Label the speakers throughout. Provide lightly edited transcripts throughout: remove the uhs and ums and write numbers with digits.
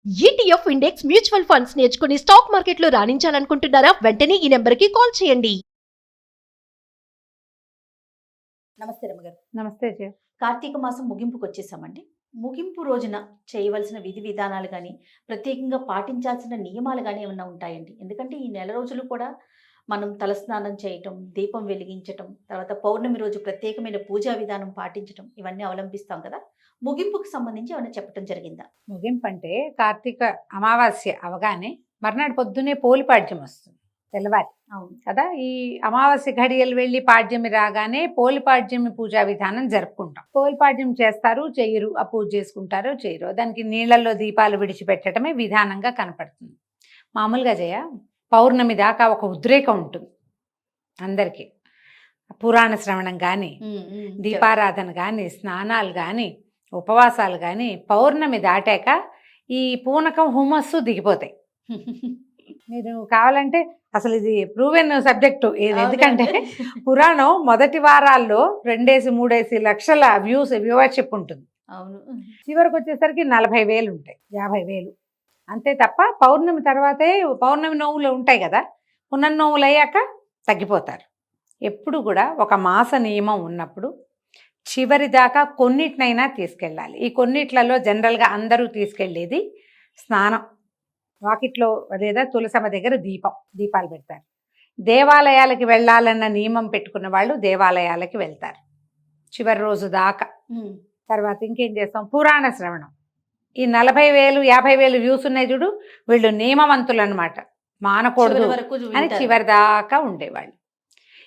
Speaker 1: ETF index mutual funds నేర్చుకుని stock మార్కెట్లో రాణించాలనుకుంటున్నారా? వెంటనే ఈ నెంబర్కి కాల్ చేయండి.
Speaker 2: నమస్తే రమ్మగారు.
Speaker 3: నమస్తే జయ.
Speaker 2: కార్తీక మాసం ముగింపుకు వచ్చేసామండి. ముగింపు రోజున చేయవలసిన విధి విధానాలు కానీ, ప్రత్యేకంగా పాటించాల్సిన నియమాలు కానీ ఏమన్నా ఉంటాయండి? ఎందుకంటే ఈ నెల రోజులు కూడా మనం తలస్నానం చేయటం, దీపం వెలిగించటం, తర్వాత పౌర్ణమి రోజు ప్రత్యేకమైన పూజా విధానం పాటించటం ఇవన్నీ అవలంబిస్తాం కదా. ముగింపుకు సంబంధించి ఏమైనా చెప్పడం జరిగిందా?
Speaker 3: ముగింపు అంటే కార్తీక అమావాస్య అవగానే మర్నాడు పొద్దునే పోలిపాడ్యం వస్తుంది, తెల్లవారి.
Speaker 2: అవును
Speaker 3: కదా. ఈ అమావాస్య ఘడియలు వెళ్ళి పాడ్యమి రాగానే పోలిపాడ్యమి పూజా విధానం జరుపుకుంటాం. పోలిపాడ్యం చేస్తారు, చెయ్యరు, ఆ పూజ చేసుకుంటారో చేయరు, దానికి నీళ్లలో దీపాలు విడిచిపెట్టడమే విధానంగా కనపడుతుంది. మామూలుగా జయ, పౌర్ణమి దాకా ఒక ఉద్రేకం ఉంటుంది అందరికీ. పురాణ శ్రవణం కానీ, దీపారాధన కానీ, స్నానాలు కానీ, ఉపవాసాలు కానీ, పౌర్ణమి దాటాక ఈ పూనకం హుమస్సు దిగిపోతాయి. మీరు కావాలంటే అసలు ఇది ప్రూవెన్ సబ్జెక్టు. ఎందుకంటే పురాణం మొదటి వారాల్లో 2-3 లక్షల వ్యూవర్షిప్ ఉంటుంది.
Speaker 2: అవును.
Speaker 3: చివరికి వచ్చేసరికి 40,000 ఉంటాయి, 50,000 అంతే. తప్ప పౌర్ణమి తర్వాతే పౌర్ణమి నోవులు ఉంటాయి కదా, పునర్నోవులు అయ్యాక తగ్గిపోతారు. ఎప్పుడు కూడా ఒక మాస నియమం ఉన్నప్పుడు చివరి దాకా కొన్నిటినైనా తీసుకెళ్ళాలి. ఈ కొన్నిట్లలో జనరల్గా అందరూ తీసుకెళ్ళేది స్నానం, వాకిట్లో లేదా తులసమ్మ దగ్గర దీపాలు పెడతారు. దేవాలయాలకి వెళ్ళాలన్న నియమం పెట్టుకున్న వాళ్ళు దేవాలయాలకి వెళ్తారు చివరి రోజు దాకా. తర్వాత ఇంకేం చేస్తాం, పురాణ శ్రవణం. ఈ 40,000 50,000 వ్యూస్ ఉన్నాయి చూడు, వీళ్ళు నియమవంతులు అనమాట, మానకూడదు అని చివరి దాకా ఉండేవాళ్ళు.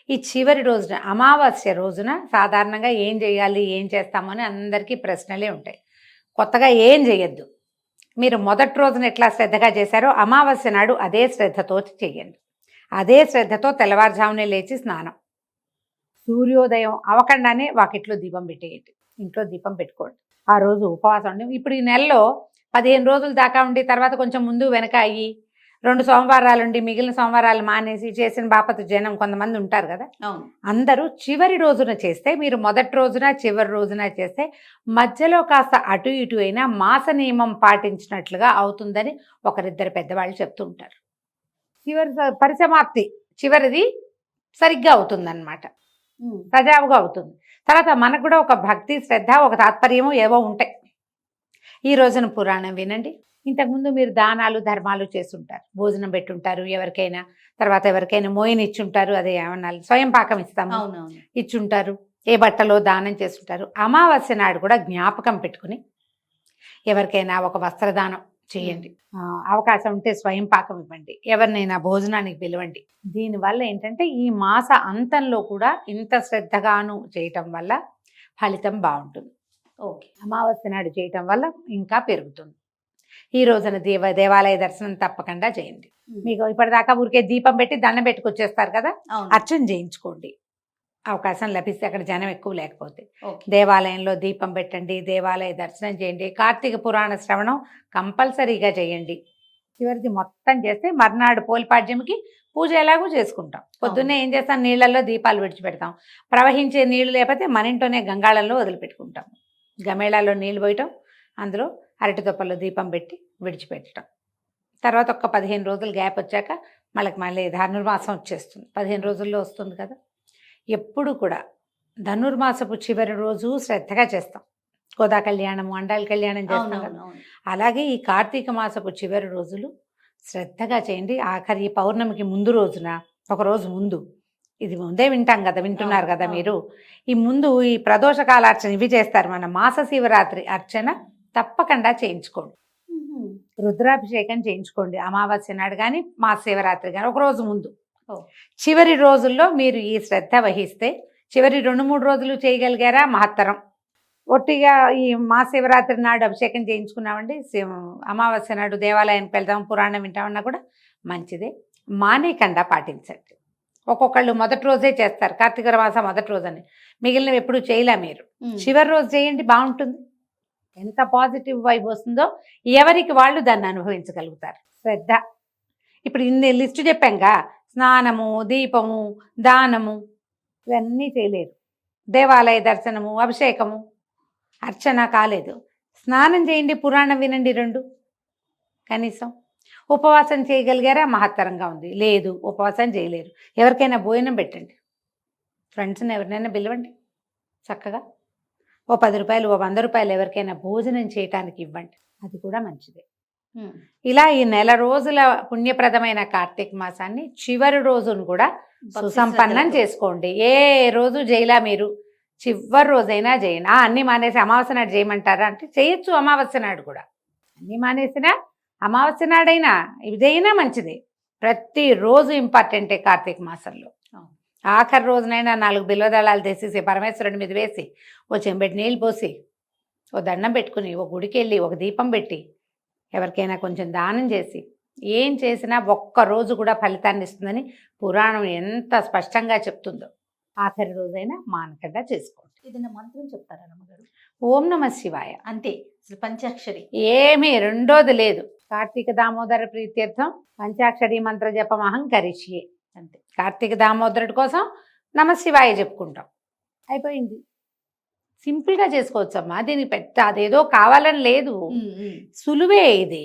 Speaker 3: ఈ చివరి రోజున అమావాస్య రోజున సాధారణంగా ఏం చేయాలి, ఏం చేస్తామని అందరికీ ప్రశ్నలే ఉంటాయి. కొత్తగా ఏం చేయొద్దు. మీరు మొదటి రోజున ఎట్లా శ్రద్ధగా చేశారో అమావాస్య నాడు అదే శ్రద్ధతో చేయండి. అదే శ్రద్ధతో తెల్లవారుజామునే లేచి స్నానం, సూర్యోదయం అవకుండానే వాకిట్లో దీపం పెట్టేయండి, ఇంట్లో దీపం పెట్టుకోండి. ఆ రోజు ఉపవాసం ఉండి, ఇప్పుడు ఈ నెలలో 15 రోజుల దాకా ఉండి తర్వాత కొంచెం ముందు వెనక అయ్యి 2 సోమవారాలు ఉండి మిగిలిన సోమవారాలు మానేసి చేసిన బాపత జనం కొంతమంది ఉంటారు కదా. అందరూ చివరి రోజున చేస్తే, మీరు మొదటి రోజున చివరి రోజున చేస్తే మధ్యలో కాస్త అటు ఇటు అయినా మాస నియమం పాటించినట్లుగా అవుతుందని ఒకరిద్దరు పెద్దవాళ్ళు చెప్తూ ఉంటారు. చివరి పరిసమాప్తి చివరిది సరిగ్గా అవుతుందన్నమాట, సజావుగా అవుతుంది. తర్వాత మనకు కూడా ఒక భక్తి, శ్రద్ధ, ఒక తాత్పర్యము ఏవో ఉంటాయి. ఈ రోజున పురాణం వినండి. ఇంతకుముందు మీరు దానాలు ధర్మాలు చేస్తుంటారు, భోజనం పెట్టుంటారు ఎవరికైనా, తర్వాత ఎవరికైనా మోయిని ఇచ్చుంటారు, అదే ఏమన్నా స్వయం పాకం ఇస్తాము ఇచ్చుంటారు, ఏ బట్టలో దానం చేస్తుంటారు. అమావాస్య నాడు కూడా జ్ఞాపకం పెట్టుకుని ఎవరికైనా ఒక వస్త్రదానం చేయండి. అవకాశం ఉంటే స్వయం పాకం ఇవ్వండి, ఎవరినైనా భోజనానికి పిలవండి. దీనివల్ల ఏంటంటే ఈ మాస అంతంలో కూడా ఇంత శ్రద్ధగాను చేయటం వల్ల ఫలితం బాగుంటుంది.
Speaker 2: ఓకే.
Speaker 3: అమావాస్య నాడు చేయటం వల్ల ఇంకా పెరుగుతుంది. ఈ రోజున దేవాలయ దర్శనం తప్పకుండా చేయండి. మీకు ఇప్పటిదాకా ఊరికే దీపం పెట్టి దండం పెట్టుకొచ్చేస్తారు కదా, అర్చన చేయించుకోండి అవకాశం లభిస్తే, అక్కడ జనం ఎక్కువ లేకపోతే. దేవాలయంలో దీపం పెట్టండి, దేవాలయ దర్శనం చేయండి, కార్తీక పురాణ శ్రవణం కంపల్సరీగా చేయండి. చివరిది మొత్తం చేస్తే మర్నాడు పోలిపాడ్యంకి పూజ ఎలాగూ చేసుకుంటాం. పొద్దున్నే ఏం చేస్తాం, నీళ్ళల్లో దీపాలు విడిచిపెడతాం. ప్రవహించే నీళ్లు లేకపోతే మన ఇంట్లోనే గంగాళంలో వదిలిపెట్టుకుంటాం. గమేళాలో నీళ్ళు పోయటం, అందులో అరటి తొప్పల్లో దీపం పెట్టి విడిచిపెట్టడం. తర్వాత ఒక 15 రోజులు గ్యాప్ వచ్చాక మళ్ళీ ధనుర్మాసం వచ్చేస్తుంది, 15 రోజుల్లో వస్తుంది కదా. ఎప్పుడు కూడా ధనుర్మాసపు చివరి రోజు శ్రద్ధగా చేస్తాం. గోదా కళ్యాణము, అండాల కళ్యాణం చేస్తాం కదా. అలాగే ఈ కార్తీక మాసపు చివరి రోజులు శ్రద్ధగా చేయండి. ఆఖరి ఈ పౌర్ణమికి ముందు రోజున, ఒక రోజు ముందు, ఇది ముందే వింటాం కదా, వింటున్నారు కదా మీరు. ఈ ముందు ఈ ప్రదోషకాలార్చన ఇవి చేస్తారు. మన మాస శివరాత్రి అర్చన తప్పకుండా చేయించుకోండి. రుద్రాభిషేకం చేయించుకోండి అమావాస్య నాడు కానీ మాస శివరాత్రి కానీ ఒకరోజు ముందు. చివరి రోజుల్లో మీరు ఈ శ్రద్ధ వహిస్తే చివరి 2-3 రోజులు చేయగలిగారా మహత్తరం. ఒట్టిగా ఈ మహాశివరాత్రి నాడు అభిషేకం చేయించుకున్నామండి, అమావాస్య నాడు దేవాలయానికి వెళ్దాం, పురాణం వింటామన్నా కూడా మంచిదే. మానేకుండా పాటించండి. ఒక్కొక్కళ్ళు మొదటి రోజే చేస్తారు, కార్తీక మాసం మొదటి రోజని, మిగిలినవి ఎప్పుడు చేయలే. మీరు చివరి రోజు చేయండి, బాగుంటుంది. ఎంత పాజిటివ్ వైబ్ వస్తుందో ఎవరికి వాళ్ళు దాన్ని అనుభవించగలుగుతారు. శ్రద్ధ. ఇప్పుడు ఇన్ని లిస్టు చెప్పాంగా, స్నానము, దీపము, దానము, ఇవన్నీ చేయలేరు. దేవాలయ దర్శనము, అభిషేకము, అర్చన కాలేదు. స్నానం చేయండి, పురాణం వినండి, 2 కనీసం ఉపవాసం చేయగలిగారా? మహత్తరంగా ఉంది. లేదు, ఉపవాసం చేయలేరు. ఎవరికైనా భోజనం పెట్టండి, ఫ్రెండ్స్ని ఎవరినైనా పిలవండి, చక్కగా ఓ 10 రూపాయలు, ఓ 100 రూపాయలు ఎవరికైనా భోజనం చేయటానికి ఇవ్వండి, అది కూడా మంచిదే. ఇలా ఈ నెల రోజుల పుణ్యప్రదమైన కార్తీక మాసాన్ని చివరి రోజును కూడా సుసంపన్నం చేసుకోండి. ఏ రోజు చేయలా మీరు, చివరి రోజైనా చేయనా? అన్నీ మానేసి అమావాస్య నాడు చేయమంటారా అంటే చేయొచ్చు, అమావాస్య నాడు కూడా. అన్నీ మానేసినా అమావాస్య నాడైనా ఇదైనా మంచిది. ప్రతిరోజు ఇంపార్టెంటే కార్తీక మాసంలో. ఆఖరి రోజునైనా 4 బిల్వదళాలు తెసేసి పరమేశ్వరుడి మీద వేసి, ఓ చెంబెట్టి నీళ్ళు పోసి, ఓ దండం పెట్టుకుని, ఓ గుడికి వెళ్ళి ఒక దీపం పెట్టి, ఎవరికైనా కొంచెం దానం చేసి, ఏం చేసినా ఒక్కరోజు కూడా ఫలితాన్ని ఇస్తుందని పురాణం ఎంత స్పష్టంగా చెప్తుందో. ఆఖరి రోజైనా మానకుండా చేసుకోండి.
Speaker 2: ఏదైనా మంత్రం చెప్తారా రమ్మగారు?
Speaker 3: ఓం నమ శివాయ
Speaker 2: అంతే, అసలు పంచాక్షరి
Speaker 3: ఏమీ రెండోది లేదు. కార్తీక దామోదర ప్రీత్యర్థం పంచాక్షరి మంత్ర జపం అహం కరిష్యే.
Speaker 2: అంతే.
Speaker 3: కార్తీక దామోదరుడి కోసం నమ శివాయ చెప్పుకుంటాం, అయిపోయింది. సింపుల్గా చేసుకోవచ్చమ్మా, దీనికి పెద్ద అదేదో కావాలని లేదు, సులువే ఇది.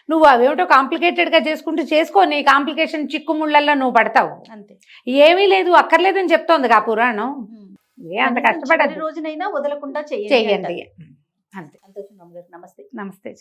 Speaker 3: నువ్వు అవేమిటో కాంప్లికేటెడ్గా చేసుకుంటూ చేసుకో, నీ కాంప్లికేషన్ చిక్కుముళ్ళల్లో నువ్వు పడతావు.
Speaker 2: అంతే,
Speaker 3: ఏమీ లేదు అక్కర్లేదని చెప్తోంది ఆ పురాణం. ఏ అంత కష్టపడదు,
Speaker 2: రోజునైనా వదలకుండా
Speaker 3: చెయ్యండి. అంతే.
Speaker 2: సంతోషం రమ్మగారు. నమస్తే.
Speaker 3: నమస్తే.